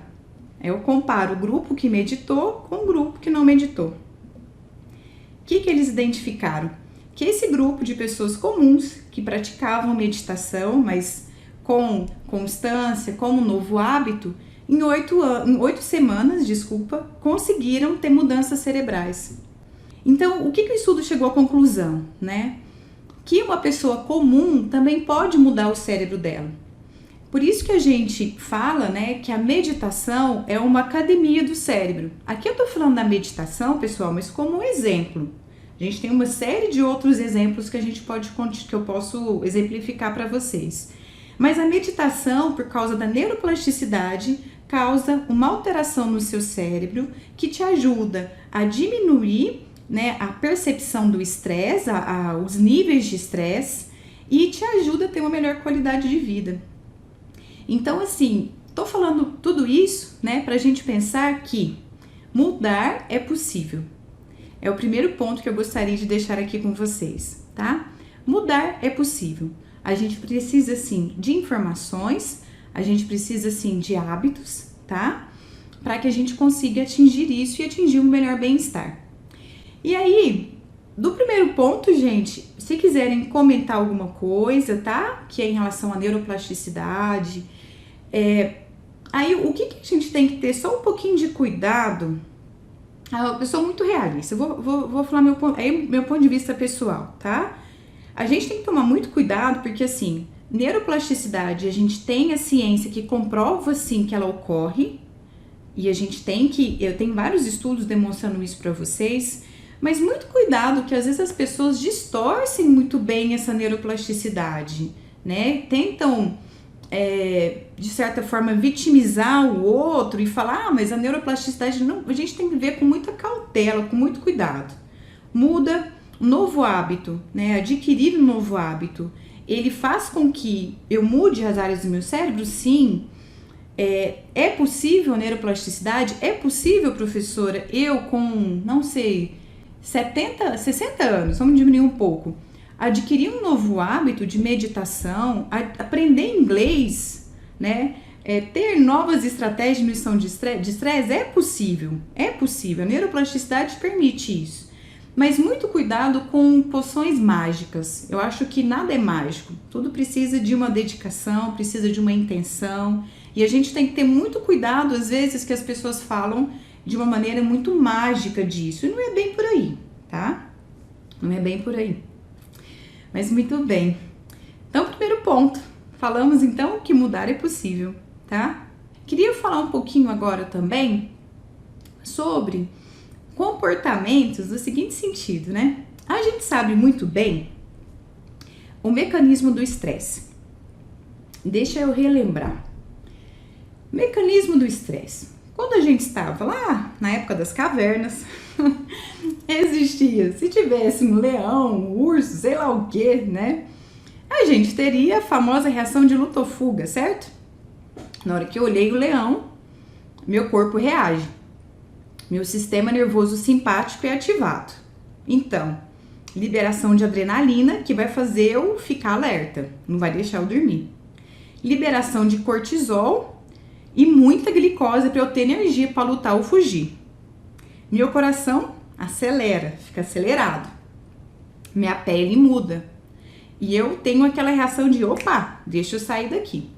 Eu comparo o grupo que meditou com o grupo que não meditou. O que eles identificaram? Que esse grupo de pessoas comuns que praticavam meditação, mas com constância, como um novo hábito, em 8 semanas, conseguiram ter mudanças cerebrais. Então, o que o estudo chegou à conclusão, né? Que uma pessoa comum também pode mudar o cérebro dela. Por isso que a gente fala, né, que a meditação é uma academia do cérebro. Aqui eu tô falando da meditação, pessoal, mas como um exemplo. A gente tem uma série de outros exemplos que eu posso exemplificar para vocês. Mas a meditação, por causa da neuroplasticidade, causa uma alteração no seu cérebro que te ajuda a diminuir, né, a percepção do estresse, os níveis de estresse, e te ajuda a ter uma melhor qualidade de vida. Então, assim, tô falando tudo isso, né, pra gente pensar que mudar é possível. É o primeiro ponto que eu gostaria de deixar aqui com vocês, tá? Mudar é possível. A gente precisa, sim, de informações, a gente precisa, sim, de hábitos, tá? Para que a gente consiga atingir isso e atingir um melhor bem-estar. E aí, do primeiro ponto, gente, se quiserem comentar alguma coisa, tá? Que é em relação à neuroplasticidade, aí o que a gente tem que ter só um pouquinho de cuidado. Eu sou muito realista, eu vou falar meu ponto de vista pessoal, tá? A gente tem que tomar muito cuidado porque, assim, neuroplasticidade, a gente tem a ciência que comprova, sim, que ela ocorre, e eu tenho vários estudos demonstrando isso para vocês, mas muito cuidado que às vezes as pessoas distorcem muito bem essa neuroplasticidade, né? Tentam, de certa forma, vitimizar o outro e falar, mas a neuroplasticidade não, a gente tem que ver com muita cautela, com muito cuidado. Muda um novo hábito, né? Adquirir um novo hábito, ele faz com que eu mude as áreas do meu cérebro? Sim. É possível neuroplasticidade? É possível, professora, eu com, não sei, 60 anos, vamos diminuir um pouco, adquirir um novo hábito de meditação, aprender inglês, né? Ter novas estratégias de diminuição de estresse? É possível, a neuroplasticidade permite isso. Mas muito cuidado com poções mágicas. Eu acho que nada é mágico. Tudo precisa de uma dedicação, precisa de uma intenção. E a gente tem que ter muito cuidado, às vezes, que as pessoas falam de uma maneira muito mágica disso. E não é bem por aí, tá? Não é bem por aí. Mas muito bem. Então, primeiro ponto. Falamos, então, que mudar é possível, tá? Queria falar um pouquinho agora também sobre comportamentos no seguinte sentido, né? A gente sabe muito bem o mecanismo do estresse. Deixa eu relembrar. Mecanismo do estresse. Quando a gente estava lá na época das cavernas, existia, se tivesse um leão, um urso, sei lá o que, né? A gente teria a famosa reação de luta ou fuga, certo? Na hora que eu olhei o leão, meu corpo reage. Meu sistema nervoso simpático é ativado. Então, liberação de adrenalina, que vai fazer eu ficar alerta, não vai deixar eu dormir. Liberação de cortisol e muita glicose para eu ter energia para lutar ou fugir. Meu coração acelera, fica acelerado. Minha pele muda. E eu tenho aquela reação de, opa, deixa eu sair daqui.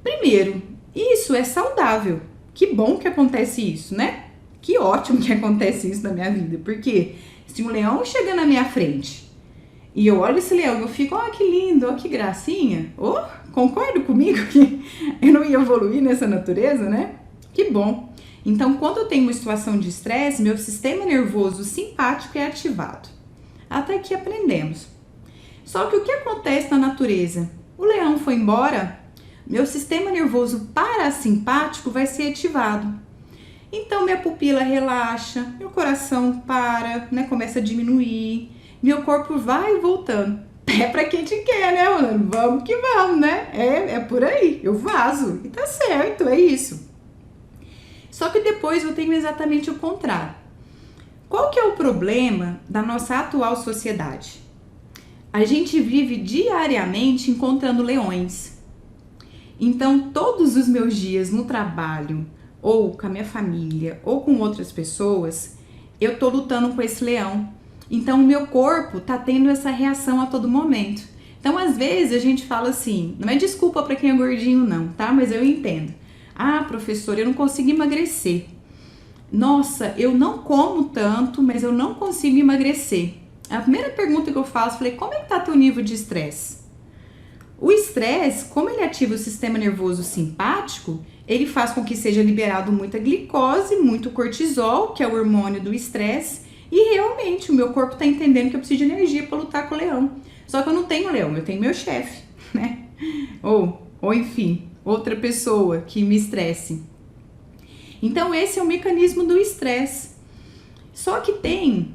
Primeiro, isso é saudável. Que bom que acontece isso, né? Que ótimo que acontece isso na minha vida. Porque se um leão chega na minha frente e eu olho esse leão e eu fico, ó, que lindo, ó, que gracinha. Concordo comigo que eu não ia evoluir nessa natureza, né? Que bom. Então, quando eu tenho uma situação de estresse, meu sistema nervoso simpático é ativado. Até que aprendemos. Só que o que acontece na natureza? O leão foi embora, meu sistema nervoso parasimpático vai ser ativado. Então, minha pupila relaxa, meu coração para, né, começa a diminuir, meu corpo vai voltando. É pra quem te quer, né, mano? Vamos que vamos, né? É por aí, eu vazo. E tá certo, é isso. Só que depois eu tenho exatamente o contrário. Qual que é o problema da nossa atual sociedade? A gente vive diariamente encontrando leões. Então, todos os meus dias no trabalho, ou com a minha família, ou com outras pessoas, eu tô lutando com esse leão. Então, o meu corpo tá tendo essa reação a todo momento. Então, às vezes, a gente fala assim, não é desculpa para quem é gordinho não, tá? Mas eu entendo. Ah, professora, eu não consigo emagrecer. Nossa, eu não como tanto, mas eu não consigo emagrecer. A primeira pergunta que eu faço, falei, como é que tá teu nível de estresse? O estresse, como ele ativa o sistema nervoso simpático, ele faz com que seja liberado muita glicose, muito cortisol, que é o hormônio do estresse, e realmente o meu corpo está entendendo que eu preciso de energia para lutar com o leão. Só que eu não tenho leão, eu tenho meu chefe, né? Ou enfim, outra pessoa que me estresse. Então esse é o mecanismo do estresse. Só que tem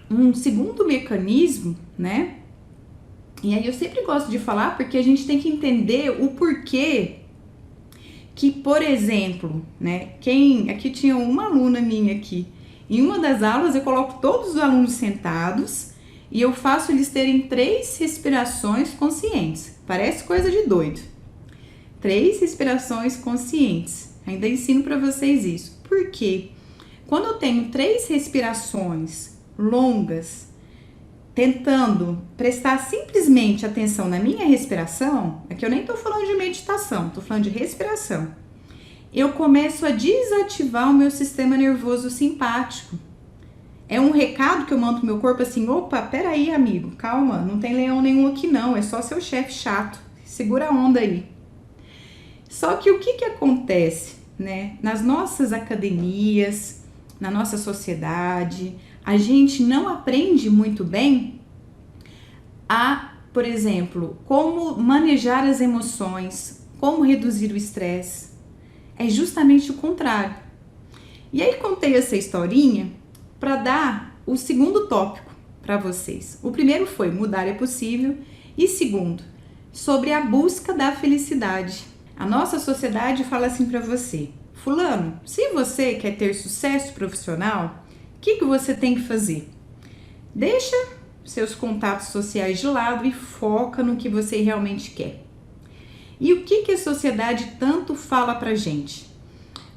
um segundo mecanismo, né? E aí eu sempre gosto de falar porque a gente tem que entender o porquê que, por exemplo, né? Aqui tinha uma aluna minha aqui. Em uma das aulas eu coloco todos os alunos sentados e eu faço eles terem 3 respirações conscientes. Parece coisa de doido. 3 respirações conscientes. Ainda ensino para vocês isso. Por quê? Quando eu tenho 3 respirações longas, tentando prestar simplesmente atenção na minha respiração, aqui eu nem tô falando de meditação, tô falando de respiração, eu começo a desativar o meu sistema nervoso simpático. É um recado que eu mando pro meu corpo assim, opa, peraí amigo, calma, não tem leão nenhum aqui não, é só seu chefe chato, segura a onda aí. Só que o que acontece, né, nas nossas academias, na nossa sociedade, a gente não aprende muito bem a, por exemplo, como manejar as emoções, como reduzir o estresse. É justamente o contrário. E aí contei essa historinha para dar o segundo tópico para vocês. O primeiro foi mudar é possível e segundo, sobre a busca da felicidade. A nossa sociedade fala assim para você: fulano, se você quer ter sucesso profissional, o que você tem que fazer? Deixa seus contatos sociais de lado e foca no que você realmente quer. E o que a sociedade tanto fala pra gente?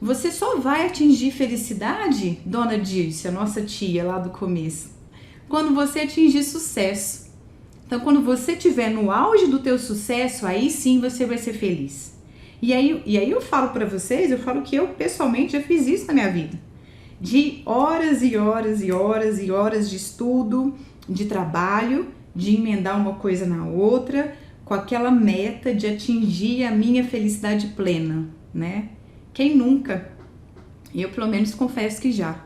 Você só vai atingir felicidade, dona Dirce, a nossa tia lá do começo, quando você atingir sucesso. Então, quando você estiver no auge do teu sucesso, aí sim você vai ser feliz. E aí eu falo pra vocês, eu falo que eu pessoalmente já fiz isso na minha vida. De horas e horas e horas e horas de estudo, de trabalho, de emendar uma coisa na outra, com aquela meta de atingir a minha felicidade plena, né? Quem nunca? Eu, pelo menos, confesso que já.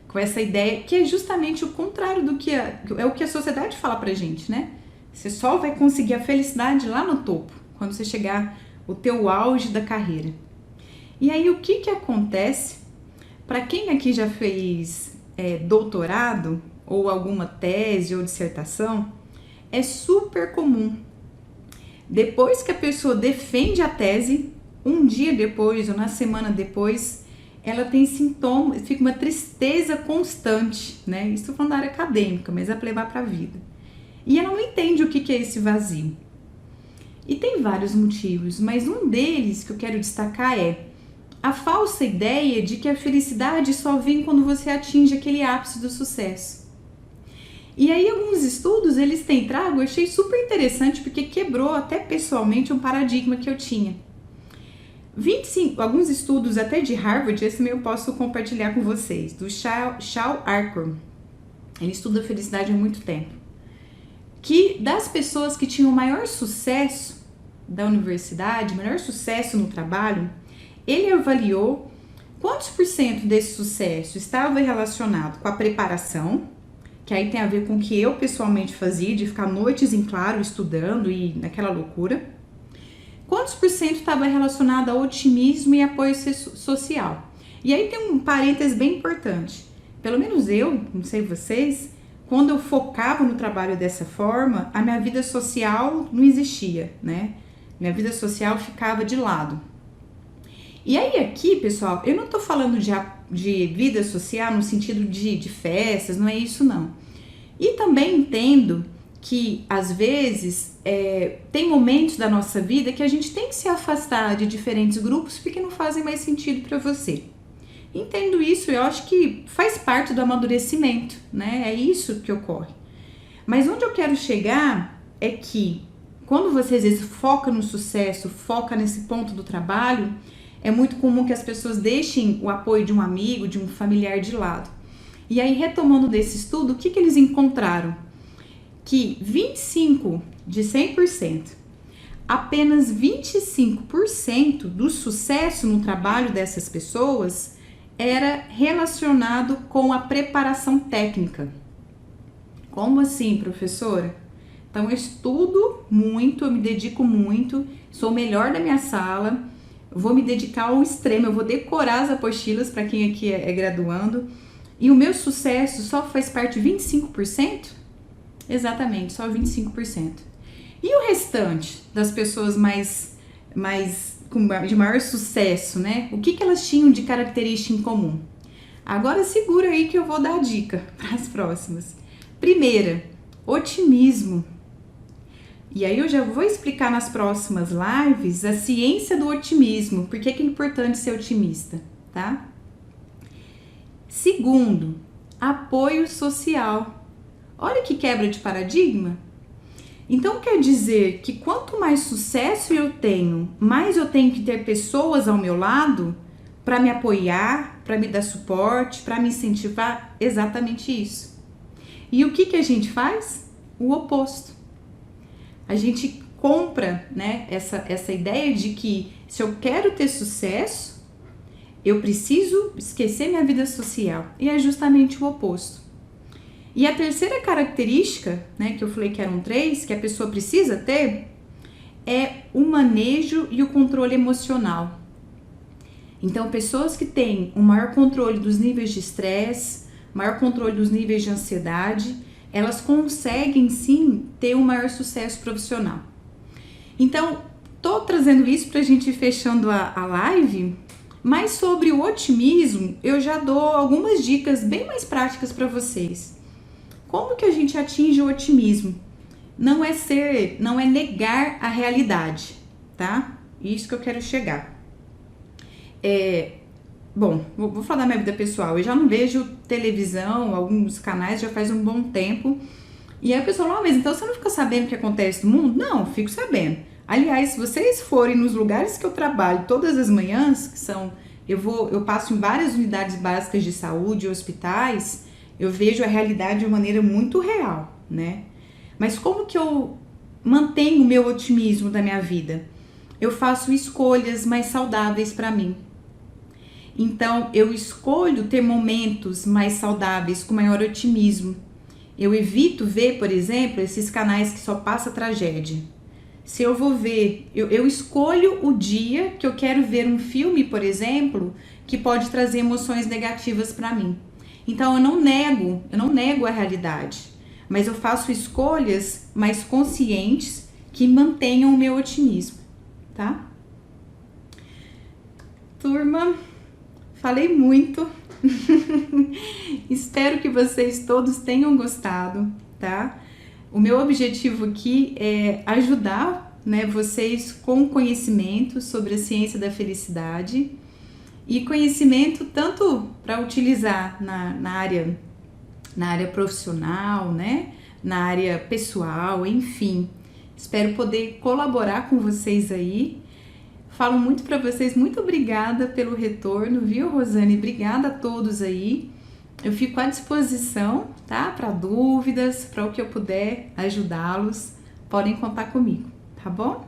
Com essa ideia, que é justamente o contrário do que é o que a sociedade fala pra gente, né? Você só vai conseguir a felicidade lá no topo, quando você chegar o teu auge da carreira. E aí, o que acontece? Para quem aqui já fez doutorado, ou alguma tese ou dissertação, é super comum. Depois que a pessoa defende a tese, um dia depois ou na semana depois, ela tem sintomas, fica uma tristeza constante, né? Isso falando da área acadêmica, mas é para levar para a vida. E ela não entende o que é esse vazio. E tem vários motivos, mas um deles que eu quero destacar é a falsa ideia de que a felicidade só vem quando você atinge aquele ápice do sucesso. E aí alguns estudos eles têm trago, eu achei super interessante porque quebrou até pessoalmente um paradigma que eu tinha. 25, alguns estudos até de Harvard, esse eu posso compartilhar com vocês, do Shal Arcor. Ele estuda a felicidade há muito tempo. Que das pessoas que tinham maior sucesso da universidade, maior sucesso no trabalho, ele avaliou quantos por cento desse sucesso estava relacionado com a preparação, que aí tem a ver com o que eu pessoalmente fazia, de ficar noites em claro estudando e naquela loucura. Quantos por cento estava relacionado ao otimismo e apoio social? E aí tem um parênteses bem importante. Pelo menos eu, não sei vocês, quando eu focava no trabalho dessa forma, a minha vida social não existia, né? Minha vida social ficava de lado. E aí aqui, pessoal, eu não tô falando de vida social no sentido de festas, não é isso não. E também entendo que, às vezes, tem momentos da nossa vida que a gente tem que se afastar de diferentes grupos porque não fazem mais sentido para você. Entendo isso, eu acho que faz parte do amadurecimento, né? É isso que ocorre. Mas onde eu quero chegar é que, quando você às vezes foca no sucesso, foca nesse ponto do trabalho, é muito comum que as pessoas deixem o apoio de um amigo, de um familiar de lado. E aí, retomando desse estudo, o que eles encontraram? Que 25 de 100%, apenas 25% do sucesso no trabalho dessas pessoas era relacionado com a preparação técnica. Como assim, professora? Então, eu estudo muito, eu me dedico muito, sou o melhor da minha sala, vou me dedicar ao extremo, eu vou decorar as apostilas para quem aqui é graduando, e o meu sucesso só faz parte de 25%? Exatamente, só 25%. E o restante das pessoas de maior sucesso, né? O que elas tinham de característica em comum? Agora segura aí que eu vou dar a dica para as próximas. Primeira, otimismo. E aí eu já vou explicar nas próximas lives a ciência do otimismo, por que é importante ser otimista, tá? Segundo, apoio social. Olha que quebra de paradigma. Então quer dizer que quanto mais sucesso eu tenho, mais eu tenho que ter pessoas ao meu lado para me apoiar, para me dar suporte, para me incentivar? Exatamente isso. E o que a gente faz? O oposto. A gente compra, né, essa ideia de que se eu quero ter sucesso, eu preciso esquecer minha vida social. E é justamente o oposto. E a terceira característica, né, que eu falei que eram 3, que a pessoa precisa ter, é o manejo e o controle emocional. Então, pessoas que têm um maior controle dos níveis de estresse, maior controle dos níveis de ansiedade, elas conseguem sim ter um maior sucesso profissional. Então, tô trazendo isso pra gente ir fechando a live, mas sobre o otimismo, eu já dou algumas dicas bem mais práticas para vocês. Como que a gente atinge o otimismo? Não é negar a realidade, tá? Isso que eu quero chegar. Bom, vou falar da minha vida pessoal. Eu já não vejo televisão, alguns canais já faz um bom tempo. E aí a pessoa fala, mas então você não fica sabendo o que acontece no mundo? Não, fico sabendo. Aliás, se vocês forem nos lugares que eu trabalho todas as manhãs, que são, eu passo em várias unidades básicas de saúde, hospitais, eu vejo a realidade de uma maneira muito real, né? Mas como que eu mantenho o meu otimismo da minha vida? Eu faço escolhas mais saudáveis para mim. Então, eu escolho ter momentos mais saudáveis, com maior otimismo. Eu evito ver, por exemplo, esses canais que só passa tragédia. Se eu vou ver, eu escolho o dia que eu quero ver um filme, por exemplo, que pode trazer emoções negativas para mim. Então, eu não nego a realidade, mas eu faço escolhas mais conscientes que mantenham o meu otimismo, tá? Turma, falei muito. Espero que vocês todos tenham gostado, tá? O meu objetivo aqui é ajudar, né, vocês com conhecimento sobre a ciência da felicidade e conhecimento tanto para utilizar na área profissional, né, na área pessoal, enfim. Espero poder colaborar com vocês aí. Falo muito para vocês, muito obrigada pelo retorno, viu, Rosane? Obrigada a todos aí. Eu fico à disposição, tá? Para dúvidas, para o que eu puder ajudá-los, podem contar comigo, tá bom?